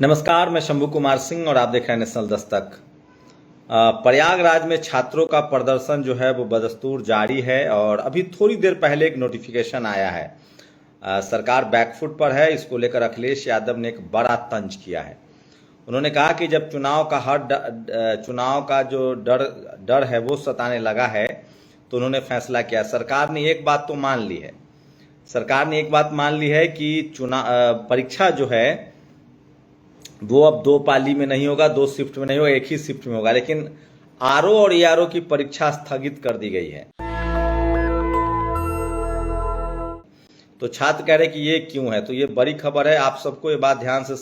नमस्कार, मैं शंभू कुमार सिंह और आप देख रहे हैं नेशनल दस्तक। प्रयागराज में छात्रों का प्रदर्शन जो है वो बदस्तूर जारी है और अभी थोड़ी देर पहले एक नोटिफिकेशन आया है। सरकार बैकफुट पर है, इसको लेकर अखिलेश यादव ने एक बड़ा तंज किया है। उन्होंने कहा कि जब चुनाव का जो डर है वो सताने लगा है तो उन्होंने फैसला किया। सरकार ने एक बात तो मान ली है, सरकार ने एक बात मान ली है कि परीक्षा जो है वो अब दो पाली में नहीं होगा, दो शिफ्ट में नहीं होगा, एक ही शिफ्ट में होगा। लेकिन आरओ और एआरओ की परीक्षा स्थगित कर दी गई है। तो छात्र कह रहे कि ये क्यों है, तो ये बड़ी खबर है। आप सबको ये बात ध्यान से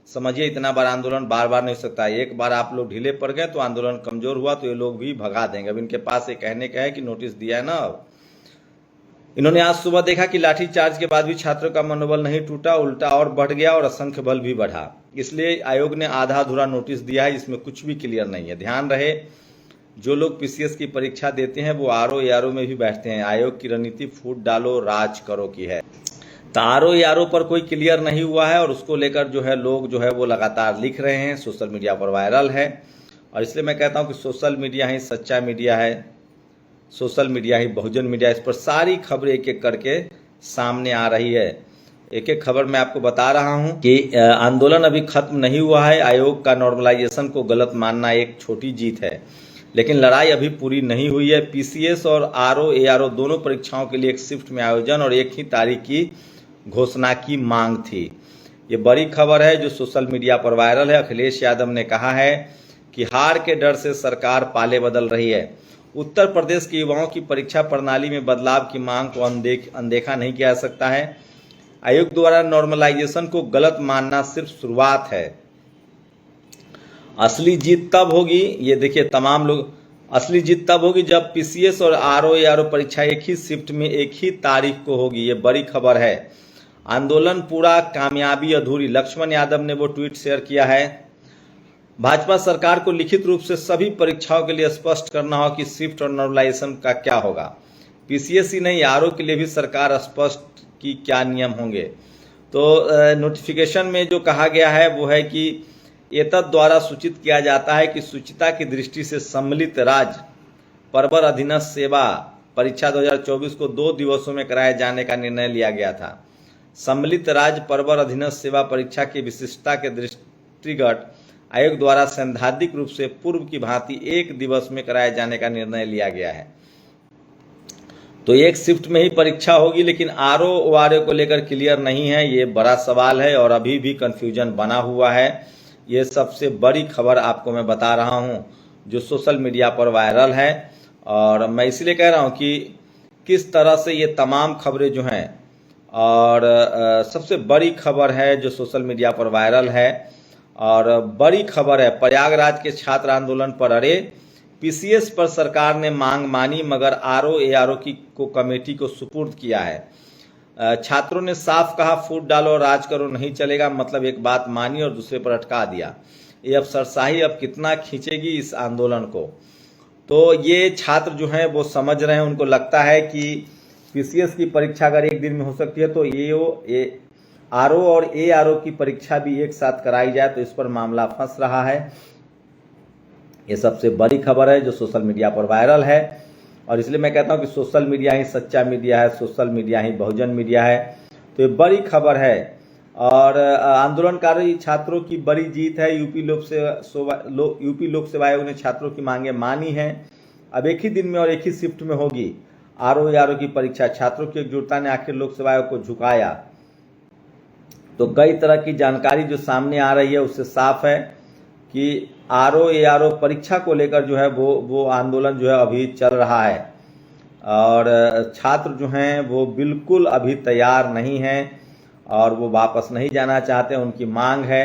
समझिए। इतना बार आंदोलन बार बार नहीं हो सकता। एक बार आप लोग ढीले पड़ गए तो आंदोलन कमजोर हुआ तो ये लोग भी भगा देंगे। अब इनके पास ये कहने का है कि नोटिस दिया है ना। इन्होंने आज सुबह देखा कि लाठीचार्ज के बाद भी छात्रों का मनोबल नहीं टूटा, उल्टा और बढ़ गया और असंख्य बल भी बढ़ा। इसलिए आयोग ने आधा अधूरा नोटिस दिया है, इसमें कुछ भी क्लियर नहीं है। ध्यान रहे, जो लोग पीसीएस की परीक्षा देते हैं वो आरओ एआरओ में भी बैठते हैं। आयोग की रणनीति फूट डालो राज करो की है। तो आरओ एआरओ पर कोई क्लियर नहीं हुआ है और उसको लेकर जो है लोग जो है वो लगातार लिख रहे हैं, सोशल मीडिया पर वायरल है। और इसलिए मैं कहता हूँ कि सोशल मीडिया ही सच्चा मीडिया है, सोशल मीडिया ही बहुजन मीडिया। इस पर सारी खबरें एक एक करके सामने आ रही है। एक एक खबर मैं आपको बता रहा हूं कि आंदोलन अभी खत्म नहीं हुआ है। आयोग का नॉर्मलाइजेशन को गलत मानना एक छोटी जीत है, लेकिन लड़ाई अभी पूरी नहीं हुई है। पीसीएस और आरओ एआरओ दोनों परीक्षाओं के लिए एक शिफ्ट में आयोजन और एक ही तारीख की घोषणा की मांग थी। ये बड़ी खबर है जो सोशल मीडिया पर वायरल है। अखिलेश यादव ने कहा है कि हार के डर से सरकार पाले बदल रही है। उत्तर प्रदेश के युवाओं की परीक्षा प्रणाली में बदलाव की मांग को अनदेखा नहीं किया जा सकता है। आयोग द्वारा नॉर्मलाइजेशन को गलत मानना सिर्फ शुरुआत है। असली जीत तब होगी, ये देखिए तमाम लोग, असली जीत तब होगी जब पीसीएस और आरओ एआरओ परीक्षा एक ही शिफ्ट में एक ही तारीख को होगी। ये बड़ी खबर है। आंदोलन पूरा, कामयाबी अधूरी। लक्ष्मण यादव ने वो ट्वीट शेयर किया है। भाजपा सरकार को लिखित रूप से सभी परीक्षाओं के लिए स्पष्ट करना हो कि शिफ्ट और नॉर्मलाइजेशन का क्या होगा। पीसीएस ही नहीं, आरओ के लिए भी सरकार स्पष्ट कि क्या नियम होंगे। तो नोटिफिकेशन में जो कहा गया है वो है कि एतद द्वारा सूचित किया जाता है कि शुचिता की दृष्टि से सम्मिलित राज्य परवर अधीनस्थ सेवा परीक्षा 2024 को 2 दिवसों में कराए जाने का निर्णय लिया गया था। सम्मिलित राज्य परवर अधीनस्थ सेवा परीक्षा की विशिष्टता के दृष्टिगत आयोग द्वारा सैद्धांतिक रूप से पूर्व की भांति 1 दिवस में कराए जाने का निर्णय लिया गया है। तो एक शिफ्ट में ही परीक्षा होगी, लेकिन आरओ ओआरओ को लेकर क्लियर नहीं है। ये बड़ा सवाल है और अभी भी कंफ्यूजन बना हुआ है। ये सबसे बड़ी खबर आपको मैं बता रहा हूँ जो सोशल मीडिया पर वायरल है। और मैं इसलिए कह रहा हूँ कि किस तरह से ये तमाम खबरें जो हैं, और सबसे बड़ी खबर है जो सोशल मीडिया पर वायरल है और बड़ी खबर है। प्रयागराज के छात्र आंदोलन पर अड़े, पीसीएस पर सरकार ने मांग मानी मगर आरओ एआरओ को कमेटी को सुपुर्द किया है। छात्रों ने साफ कहा फूट डालो और राज करो नहीं चलेगा, मतलब एक बात मानी और दूसरे पर अटका दिया। ये अफसरशाही अब कितना खींचेगी इस आंदोलन को। तो ये छात्र जो हैं वो समझ रहे हैं, उनको लगता है कि पीसीएस की परीक्षा अगर एक दिन में हो सकती है तो आरओ और एआरओ की परीक्षा भी एक साथ कराई जाए, तो इस पर मामला फंस रहा है। ये सबसे बड़ी खबर है जो सोशल मीडिया पर वायरल है। और इसलिए मैं कहता हूं कि सोशल मीडिया ही सच्चा मीडिया है, सोशल मीडिया ही बहुजन मीडिया है। तो ये बड़ी खबर है और आंदोलनकारी छात्रों की बड़ी जीत है। यूपी लोक सेवा आयोग ने छात्रों की मांगे मानी है। अब एक ही दिन में और एक ही शिफ्ट में होगी आरओ एआरओ की परीक्षा। छात्रों की एकजुटता ने आखिर लोक सेवा आयोग को झुकाया। तो कई तरह की जानकारी जो सामने आ रही है उससे साफ है कि आरओ एआरओ परीक्षा को लेकर जो है वो आंदोलन जो है अभी चल रहा है और छात्र जो हैं वो बिल्कुल अभी तैयार नहीं हैं और वो वापस नहीं जाना चाहते। उनकी मांग है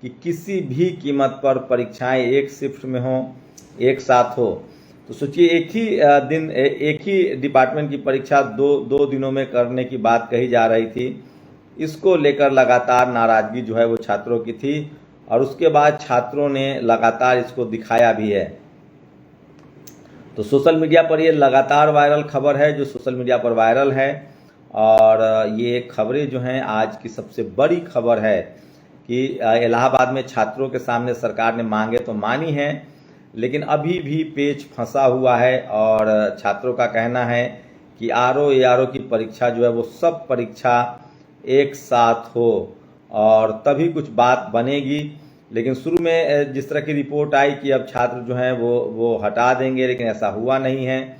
कि किसी भी कीमत पर परीक्षाएं एक शिफ्ट में हो, एक साथ हो। तो सोचिए एक ही दिन एक ही डिपार्टमेंट की परीक्षा दो दिनों में करने की बात कही जा रही थी। इसको लेकर लगातार नाराजगी जो है वो छात्रों की थी और उसके बाद छात्रों ने लगातार इसको दिखाया भी है। तो सोशल मीडिया पर ये लगातार वायरल खबर है जो सोशल मीडिया पर वायरल है और ये खबरें जो हैं आज की सबसे बड़ी खबर है कि इलाहाबाद में छात्रों के सामने सरकार ने मांगे तो मानी हैं, लेकिन अभी भी पेच फंसा हुआ है। और छात्रों का कहना है कि आरओ एआरओ की परीक्षा जो है वो सब परीक्षा एक साथ हो और तभी कुछ बात बनेगी। लेकिन शुरू में जिस तरह की रिपोर्ट आई कि अब छात्र जो हैं वो हटा देंगे, लेकिन ऐसा हुआ नहीं है।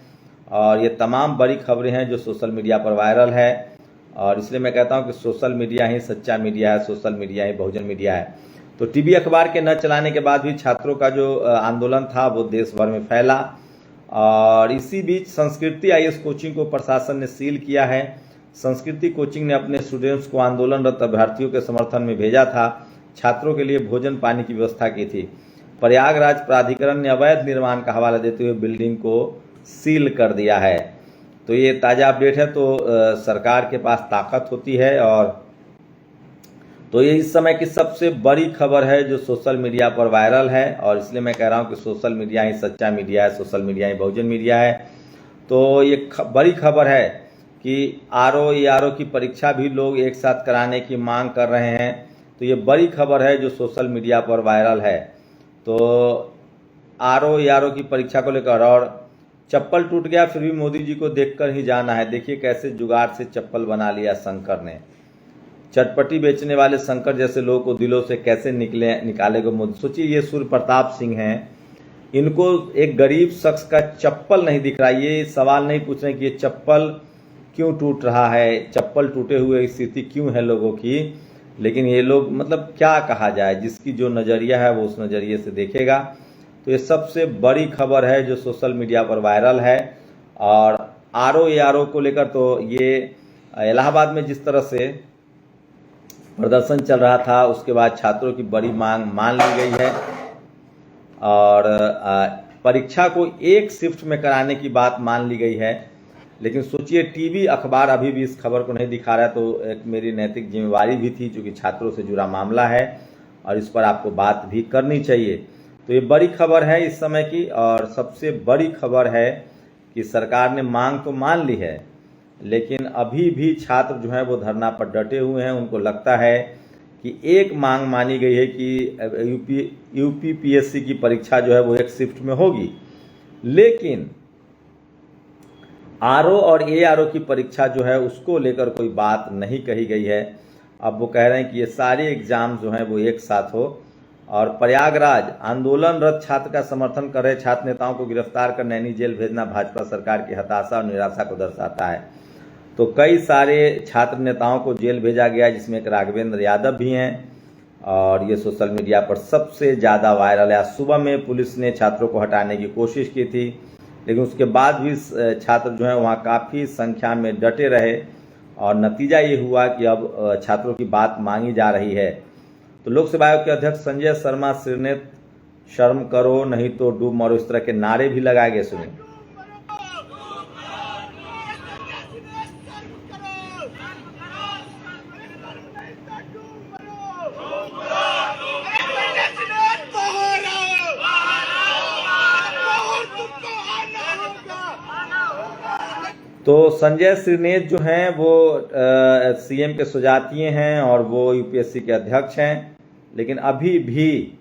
और ये तमाम बड़ी खबरें हैं जो सोशल मीडिया पर वायरल है, और इसलिए मैं कहता हूं कि सोशल मीडिया ही सच्चा मीडिया है, सोशल मीडिया ही बहुजन मीडिया है। तो टीवी अखबार के न चलाने के बाद भी छात्रों का जो आंदोलन था वो देश भर में फैला। और इसी बीच संस्कृति आईएएस कोचिंग को प्रशासन ने सील किया है। संस्कृति कोचिंग ने अपने स्टूडेंट्स को आंदोलनरत अभ्यर्थियों के समर्थन में भेजा था। छात्रों के लिए भोजन पानी की व्यवस्था की थी। प्रयागराज प्राधिकरण ने अवैध निर्माण का हवाला देते हुए बिल्डिंग को सील कर दिया है। तो ये ताज़ा अपडेट है। तो सरकार के पास ताकत होती है, और तो ये इस समय की सबसे बड़ी खबर है जो सोशल मीडिया पर वायरल है। और इसलिए मैं कह रहा हूँ कि सोशल मीडिया ही सच्चा मीडिया है, सोशल मीडिया ही बहुजन मीडिया है। तो ये बड़ी खबर है कि आरओ एआरओ की परीक्षा भी लोग एक साथ कराने की मांग कर रहे हैं। तो ये बड़ी खबर है जो सोशल मीडिया पर वायरल है। तो आरओ एआरओ की परीक्षा को लेकर, और चप्पल टूट गया फिर भी मोदी जी को देखकर ही जाना है। देखिए कैसे जुगाड़ से चप्पल बना लिया शंकर ने। चटपटी बेचने वाले शंकर जैसे लोगों को दिलों से कैसे निकालेगा मोदी। सोचिए, ये सूर्य प्रताप सिंह हैं, इनको एक गरीब शख्स का चप्पल नहीं दिख रहा। ये सवाल नहीं पूछ रहे कि ये चप्पल क्यों टूट रहा है, चप्पल टूटे हुए स्थिति क्यों है लोगों की, लेकिन ये लोग मतलब क्या कहा जाए, जिसकी जो नज़रिया है वो उस नज़रिए से देखेगा। तो ये सबसे बड़ी खबर है जो सोशल मीडिया पर वायरल है। और आरओ एआरओ को लेकर तो ये इलाहाबाद में जिस तरह से प्रदर्शन चल रहा था, उसके बाद छात्रों की बड़ी मांग मान ली गई है, और परीक्षा को एक शिफ्ट में कराने की बात मान ली गई है। लेकिन सोचिए, टीवी अखबार अभी भी इस खबर को नहीं दिखा रहा है। तो एक मेरी नैतिक जिम्मेवारी भी थी, क्योंकि छात्रों से जुड़ा मामला है और इस पर आपको बात भी करनी चाहिए। तो ये बड़ी खबर है इस समय की। और सबसे बड़ी खबर है कि सरकार ने मांग तो मान ली है, लेकिन अभी भी छात्र जो हैं वो धरना पर डटे हुए हैं। उनको लगता है कि एक मांग मानी गई है कि यूपीपीएससी की परीक्षा जो है वो एक शिफ्ट में होगी, लेकिन आरओ और एआरओ की परीक्षा जो है उसको लेकर कोई बात नहीं कही गई है। अब वो कह रहे हैं कि ये सारे एग्जाम जो हैं वो एक साथ हो। और प्रयागराज आंदोलनरत छात्र का समर्थन कर रहे छात्र नेताओं को गिरफ्तार कर नैनी जेल भेजना भाजपा सरकार की हताशा और निराशा को दर्शाता है। तो कई सारे छात्र नेताओं को जेल भेजा गया, जिसमें एक राघवेंद्र यादव भी हैं, और ये सोशल मीडिया पर सबसे ज़्यादा वायरल है। सुबह में पुलिस ने छात्रों को हटाने की कोशिश की थी, लेकिन उसके बाद भी छात्र जो हैं वहाँ काफ़ी संख्या में डटे रहे, और नतीजा ये हुआ कि अब छात्रों की बात मांगी जा रही है। तो लोकसभा आयोग के अध्यक्ष संजय शर्मा सिरनेत शर्म करो नहीं तो डूब मरो, इस तरह के नारे भी लगाए गए। सुनिए। तो संजय सिरनेत जो हैं वो सीएम के सुजातीय हैं और वो यूपीएससी के अध्यक्ष हैं, लेकिन अभी भी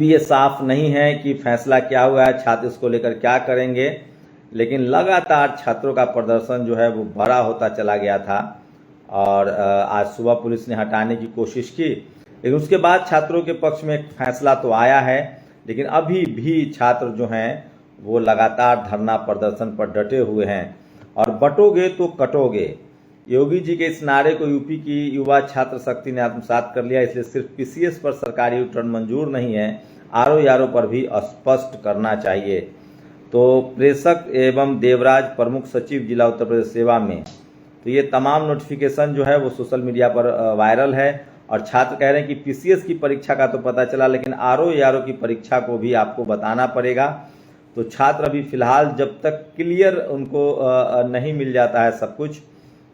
ये साफ नहीं है कि फैसला क्या हुआ है, छात्र इसको लेकर क्या करेंगे। लेकिन लगातार छात्रों का प्रदर्शन जो है वो बड़ा होता चला गया था, और आज सुबह पुलिस ने हटाने की कोशिश की, लेकिन उसके बाद छात्रों के पक्ष में एक फैसला तो आया है। लेकिन अभी भी छात्र जो हैं वो लगातार धरना प्रदर्शन पर डटे हुए हैं, और बटोगे तो कटोगे। योगी जी के इस नारे को यूपी की युवा छात्र शक्ति ने आत्मसात कर लिया। इसलिए सिर्फ पीसीएस पर सरकारी रिटर्न मंजूर नहीं है, आरओ एआरओ पर भी स्पष्ट करना चाहिए। तो प्रेषक एवं देवराज प्रमुख सचिव जिला उत्तर प्रदेश सेवा में, तो ये तमाम नोटिफिकेशन जो है वो सोशल मीडिया पर वायरल है। और छात्र कह रहे हैं कि पीसीएस की परीक्षा का तो पता चला, लेकिन आरओ एआरओ की परीक्षा को भी आपको बताना पड़ेगा। तो छात्र अभी फिलहाल जब तक क्लियर उनको नहीं मिल जाता है सब कुछ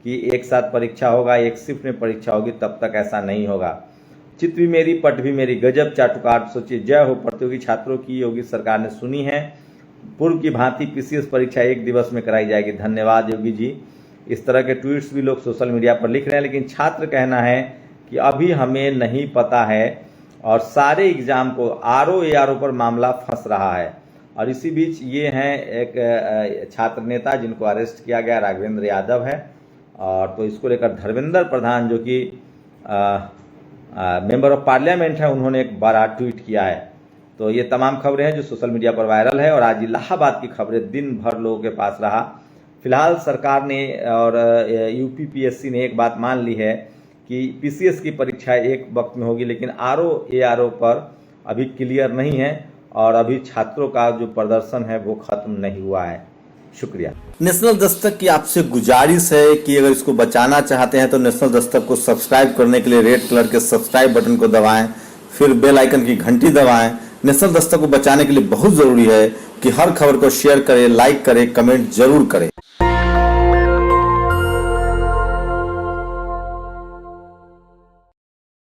कि एक साथ परीक्षा होगा, एक शिफ्ट में परीक्षा होगी, तब तक ऐसा नहीं होगा। चित भी मेरी पट भी मेरी, गजब चाटुकार। सोचिए, जय हो प्रतियोगी छात्रों की, योगी सरकार ने सुनी है। पूर्व की भांति पीसीएस परीक्षा एक दिवस में कराई जाएगी, धन्यवाद योगी जी। इस तरह के ट्वीट्स भी लोग सोशल मीडिया पर लिख रहे हैं, लेकिन छात्र कहना है कि अभी हमें नहीं पता है और सारे एग्जाम को ARO पर मामला फंस रहा है। और इसी बीच ये हैं एक छात्र नेता जिनको अरेस्ट किया गया, राघवेंद्र यादव है। और तो इसको लेकर धर्मेंद्र प्रधान जो कि मेंबर ऑफ पार्लियामेंट है, उन्होंने एक बड़ा ट्वीट किया है। तो ये तमाम खबरें हैं जो सोशल मीडिया पर वायरल है। और आज इलाहाबाद की खबरें दिन भर लोगों के पास रहा। फिलहाल सरकार ने और UPPSC ने एक बात मान ली है कि PCS की परीक्षा एक वक्त में होगी, लेकिन ARO पर अभी क्लियर नहीं है और अभी छात्रों का जो प्रदर्शन है वो खत्म नहीं हुआ है। शुक्रिया। नेशनल दस्तक की आपसे गुजारिश है कि अगर इसको बचाना चाहते हैं तो नेशनल दस्तक को सब्सक्राइब करने के लिए रेड कलर के सब्सक्राइब बटन को दबाएं, फिर बेल आइकन की घंटी दबाएं। नेशनल दस्तक को बचाने के लिए बहुत जरूरी है कि हर खबर को शेयर करें, लाइक करें, कमेंट जरूर करें।